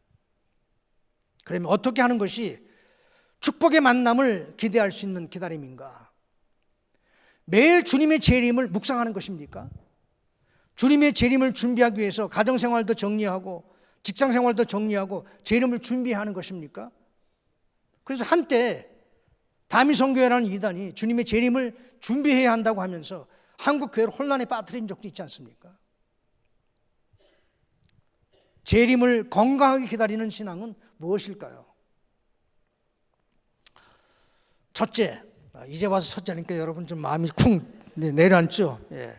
그러면 어떻게 하는 것이 축복의 만남을 기대할 수 있는 기다림인가? 매일 주님의 재림을 묵상하는 것입니까? 주님의 재림을 준비하기 위해서 가정생활도 정리하고 직장생활도 정리하고 재림을 준비하는 것입니까? 그래서 한때 다미성교회라는 이단이 주님의 재림을 준비해야 한다고 하면서 한국 교회를 혼란에 빠뜨린 적도 있지 않습니까? 재림을 건강하게 기다리는 신앙은 무엇일까요? 첫째, 이제 와서 첫째니까 여러분 좀 마음이 쿵 내려앉죠? 예.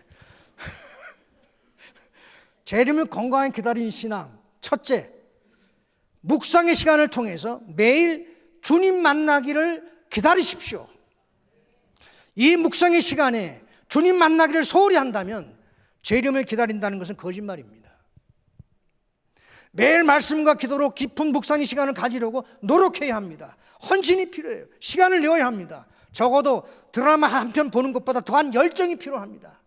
재림을 건강하게 기다리는 신앙. 첫째, 묵상의 시간을 통해서 매일 주님 만나기를 기다리십시오. 이 묵상의 시간에 주님 만나기를 소홀히 한다면 재림을 기다린다는 것은 거짓말입니다. 매일 말씀과 기도로 깊은 묵상의 시간을 가지려고 노력해야 합니다. 헌신이 필요해요. 시간을 내어야 합니다. 적어도 드라마 한 편 보는 것보다 더한 열정이 필요합니다.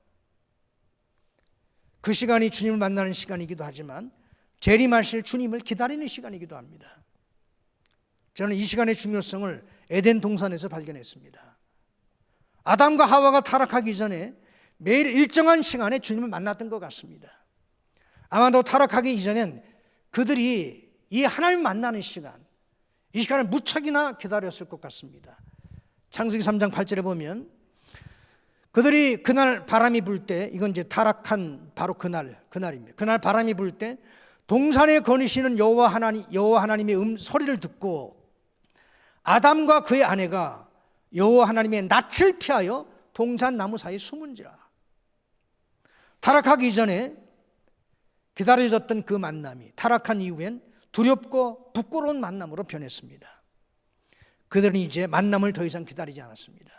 그 시간이 주님을 만나는 시간이기도 하지만 재림하실 주님을 기다리는 시간이기도 합니다. 저는 이 시간의 중요성을 에덴 동산에서 발견했습니다. 아담과 하와가 타락하기 전에 매일 일정한 시간에 주님을 만났던 것 같습니다. 아마도 타락하기 이전엔 그들이 이 하나님 만나는 시간, 이 시간을 무척이나 기다렸을 것 같습니다. 창세기 3장 8절에 보면 그들이 그날 바람이 불 때, 이건 이제 타락한 바로 그날입니다. 그날 바람이 불 때 동산에 거니시는 여호와 하나님의 소리를 듣고 아담과 그의 아내가 여호와 하나님의 낯을 피하여 동산 나무 사이에 숨은지라. 타락하기 전에 기다려졌던 그 만남이 타락한 이후엔 두렵고 부끄러운 만남으로 변했습니다. 그들은 이제 만남을 더 이상 기다리지 않았습니다.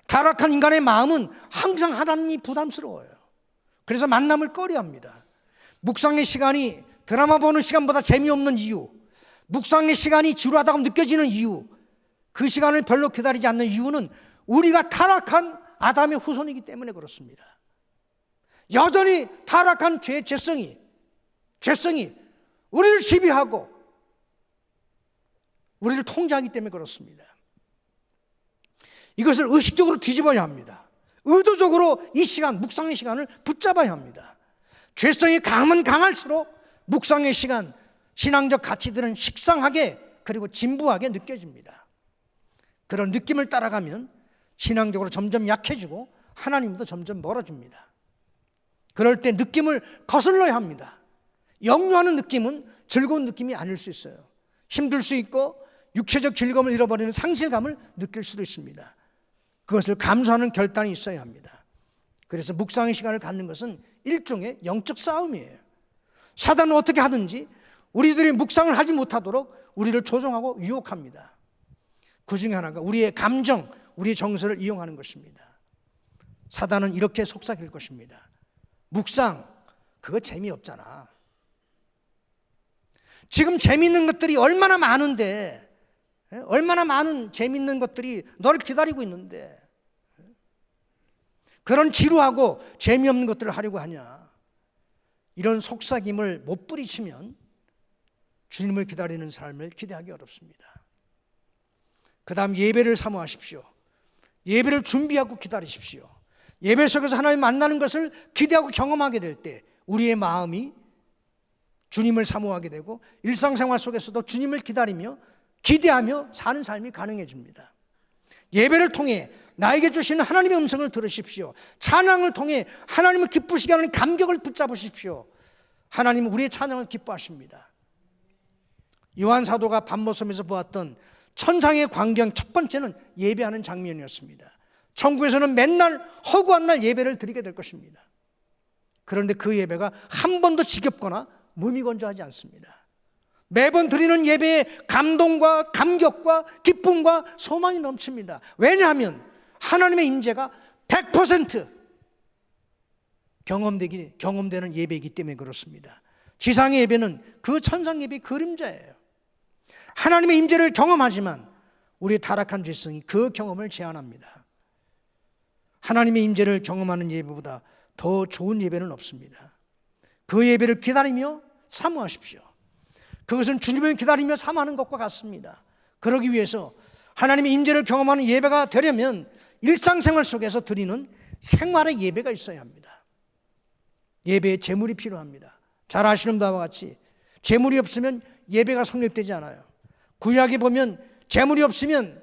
타락한 인간의 마음은 항상 하나님이 부담스러워요. 그래서 만남을 꺼려합니다. 묵상의 시간이 드라마 보는 시간보다 재미없는 이유, 묵상의 시간이 지루하다고 느껴지는 이유, 그 시간을 별로 기다리지 않는 이유는 우리가 타락한 아담의 후손이기 때문에 그렇습니다. 여전히 타락한 죄성이 우리를 지배하고 우리를 통제하기 때문에 그렇습니다. 이것을 의식적으로 뒤집어야 합니다. 의도적으로 이 시간, 묵상의 시간을 붙잡아야 합니다. 죄성이 강하면 강할수록 묵상의 시간, 신앙적 가치들은 식상하게 그리고 진부하게 느껴집니다. 그런 느낌을 따라가면 신앙적으로 점점 약해지고 하나님도 점점 멀어집니다. 그럴 때 느낌을 거슬러야 합니다. 역류하는 느낌은 즐거운 느낌이 아닐 수 있어요. 힘들 수 있고 육체적 즐거움을 잃어버리는 상실감을 느낄 수도 있습니다. 그것을 감수하는 결단이 있어야 합니다. 그래서 묵상의 시간을 갖는 것은 일종의 영적 싸움이에요. 사단은 어떻게 하든지 우리들이 묵상을 하지 못하도록 우리를 조종하고 유혹합니다. 그 중에 하나가 우리의 감정, 우리의 정서를 이용하는 것입니다. 사단은 이렇게 속삭일 것입니다. 묵상, 그거 재미없잖아. 지금 재미있는 것들이 얼마나 많은데, 얼마나 많은 재미있는 것들이 너를 기다리고 있는데 그런 지루하고 재미없는 것들을 하려고 하냐. 이런 속삭임을 못 뿌리치면 주님을 기다리는 삶을 기대하기 어렵습니다. 그 다음 예배를 사모하십시오. 예배를 준비하고 기다리십시오. 예배 속에서 하나님 만나는 것을 기대하고 경험하게 될 때 우리의 마음이 주님을 사모하게 되고 일상생활 속에서도 주님을 기다리며 기대하며 사는 삶이 가능해집니다. 예배를 통해 나에게 주시는 하나님의 음성을 들으십시오. 찬양을 통해 하나님을 기쁘시게 하는 감격을 붙잡으십시오. 하나님은 우리의 찬양을 기뻐하십니다. 요한 사도가 밤모섬에서 보았던 천상의 광경 첫 번째는 예배하는 장면이었습니다. 천국에서는 맨날 허구한 날 예배를 드리게 될 것입니다. 그런데 그 예배가 한 번도 지겹거나 무미건조하지 않습니다. 매번 드리는 예배에 감동과 감격과 기쁨과 소망이 넘칩니다. 왜냐하면 하나님의 임재가 100% 경험되는 예배이기 때문에 그렇습니다. 지상의 예배는 그 천상 예배의 그림자예요. 하나님의 임재를 경험하지만 우리의 타락한 죄성이 그 경험을 제한합니다. 하나님의 임재를 경험하는 예배보다 더 좋은 예배는 없습니다. 그 예배를 기다리며 사모하십시오. 그것은 주님을 기다리며 사모하는 것과 같습니다. 그러기 위해서 하나님의 임재를 경험하는 예배가 되려면 일상생활 속에서 드리는 생활의 예배가 있어야 합니다. 예배에 제물이 필요합니다. 잘 아시는 바와 같이 제물이 없으면 예배가 성립되지 않아요. 구약에 보면 제물이 없으면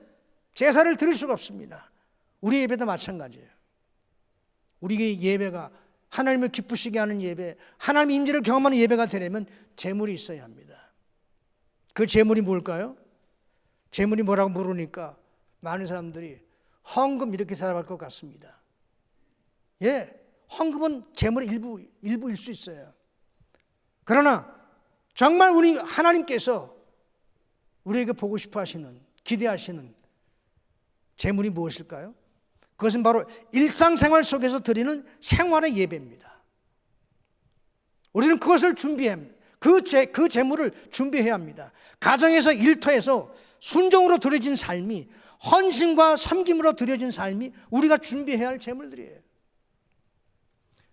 제사를 드릴 수가 없습니다. 우리 예배도 마찬가지예요. 우리의 예배가 하나님을 기쁘시게 하는 예배, 하나님의 임재를 경험하는 예배가 되려면 제물이 있어야 합니다. 그 제물이 뭘까요? 제물이 뭐라고 물으니까 많은 사람들이 헌금 이렇게 대답할 것 같습니다. 예, 헌금은 제물의 일부일 수 있어요. 그러나 정말 우리 하나님께서 우리에게 보고 싶어 하시는, 기대하시는 제물이 무엇일까요? 그것은 바로 일상생활 속에서 드리는 생활의 예배입니다. 우리는 그것을 준비해야 합니다. 그 제물을 준비해야 합니다. 가정에서, 일터에서 순종으로 드려진 삶이, 헌신과 섬김으로 드려진 삶이 우리가 준비해야 할 제물들이에요.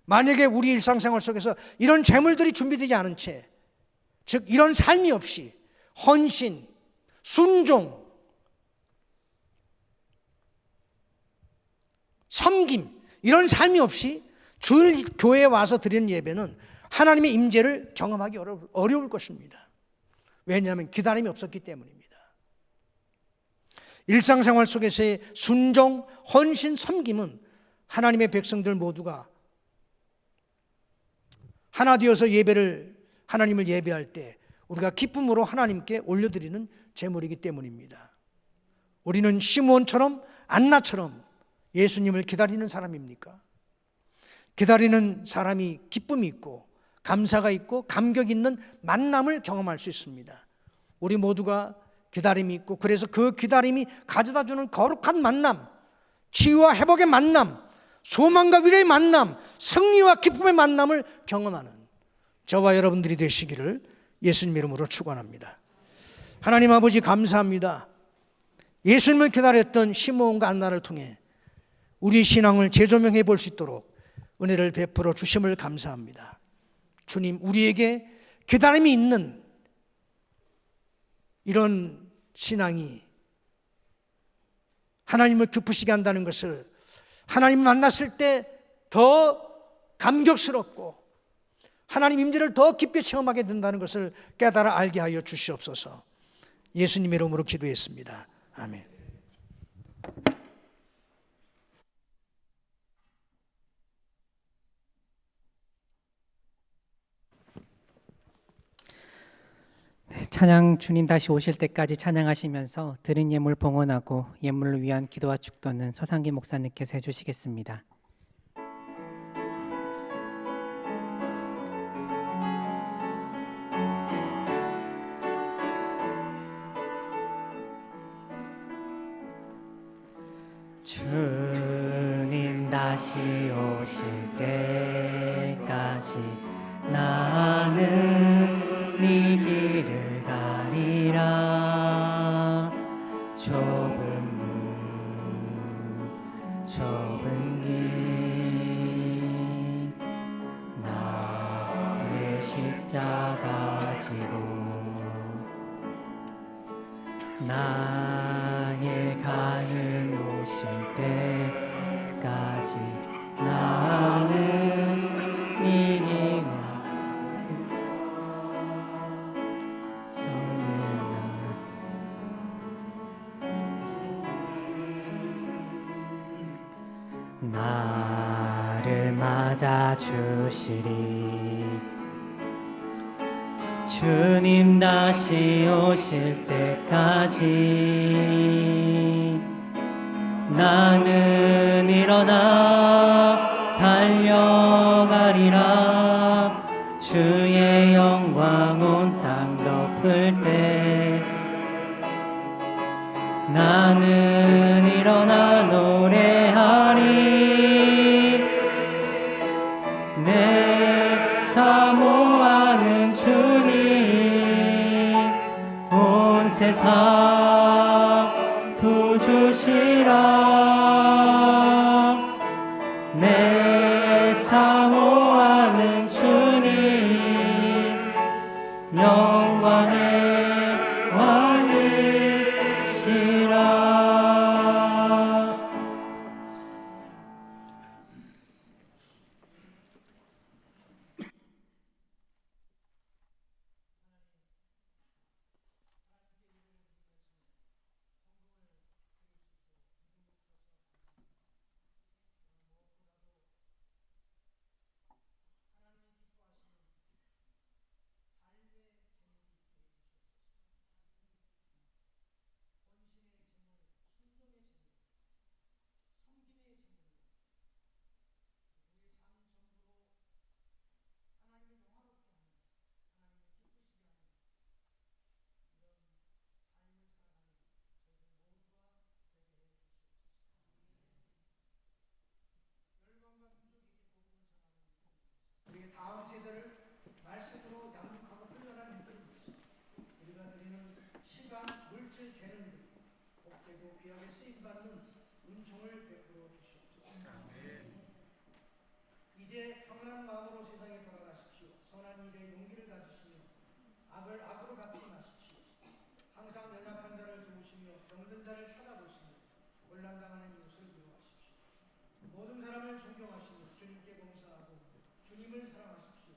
만약에 우리 일상생활 속에서 이런 제물들이 준비되지 않은 채, 즉 이런 삶이 없이 헌신, 순종, 섬김, 이런 삶이 없이 주일 교회에 와서 드리는 예배는 하나님의 임재를 경험하기 어려울 것입니다. 왜냐하면 기다림이 없었기 때문입니다. 일상생활 속에서의 순종, 헌신, 섬김은 하나님의 백성들 모두가 하나 되어서 하나님을 예배할 때 우리가 기쁨으로 하나님께 올려드리는 제물이기 때문입니다. 우리는 시므온처럼 안나처럼 예수님을 기다리는 사람입니까? 기다리는 사람이 기쁨이 있고 감사가 있고 감격 있는 만남을 경험할 수 있습니다. 우리 모두가 기다림이 있고, 그래서 그 기다림이 가져다주는 거룩한 만남, 치유와 회복의 만남, 소망과 위로의 만남, 승리와 기쁨의 만남을 경험하는 저와 여러분들이 되시기를 예수님 이름으로 축원합니다. 하나님 아버지 감사합니다. 예수님을 기다렸던 시므온과 안나를 통해 우리 신앙을 재조명해 볼 수 있도록 은혜를 베풀어 주심을 감사합니다. 주님, 우리에게 기다림이 있는 이런 신앙이 하나님을 기쁘시게 한다는 것을, 하나님 만났을 때 더 감격스럽고 하나님 임재를 더 깊이 체험하게 된다는 것을 깨달아 알게 하여 주시옵소서. 예수님의 이름으로 기도했습니다. 아멘. 찬양, 주님 다시 오실 때까지 찬양하시면서 드린 예물 봉헌하고 예물을 위한 기도와 축도는 서상기 목사님께서 해주시겠습니다. 주님 다시 오실 때까지 나는 네 길을 가리라. 좁은 문 좁은 길 나의 십자가 지고 나의 가는 오실 때까지 나는 네 길을 나를 맞아 주시리. 주님 다시 오실 때까지 나는 일어나 달려가리라. 주의 영광 온 땅 덮 아플 때 나는 일어나 노래하리. 내 사모하는 주님 온 세상 구주시라. 내 사모하는 주님 영광의 왕이시라. 우리 다음 세대를 말씀으로 양육하고 훈련한 일들을 위해서 우리가 드리는 시간, 물질, 재능들이 복되고 귀하게 쓰임받는 은총을 베풀어 주시옵소서. 이제 평안한 마음으로 세상에 돌아가십시오. 선한 일에 용기를 가지시며 악을 악으로 갚지 마십시오. 항상 연약한 자를 도우시며 병든 자를 찾아보시며 곤란당하는 이웃을 위로하십시오. 모든 사람을 존경하시며 주님께 봉사하고 주님을 사랑하십시오.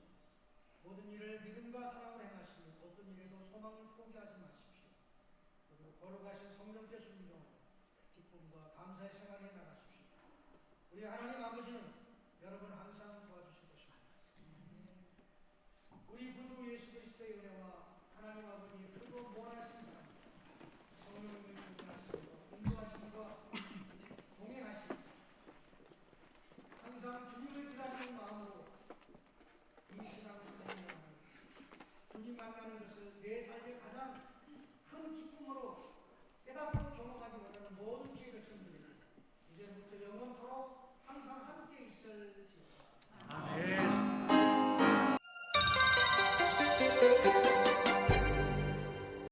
모든 일을 믿음과 사랑으로 행하시며 어떤 일에도 소망을 포기하지 마십시오. 그리고 거룩하신 성령께서 인정하고 기쁨과 감사의 생활에 나가십시오. 우리 하나님 아버지는 여러분 항상 도와주실 것입니다. 우리 구주 예수 그리스도의 은혜와 하나님 아버지의 크고 무한하신 사랑, 성령님의 교통하심과 인도하심과 동행하심, 항상 주님을 기다리는 마음으로 이 세상을 살아가는 주님 만나는 것을 내 삶의 가장 큰 기쁨으로 깨닫고 경험하기 원하는 모든 죄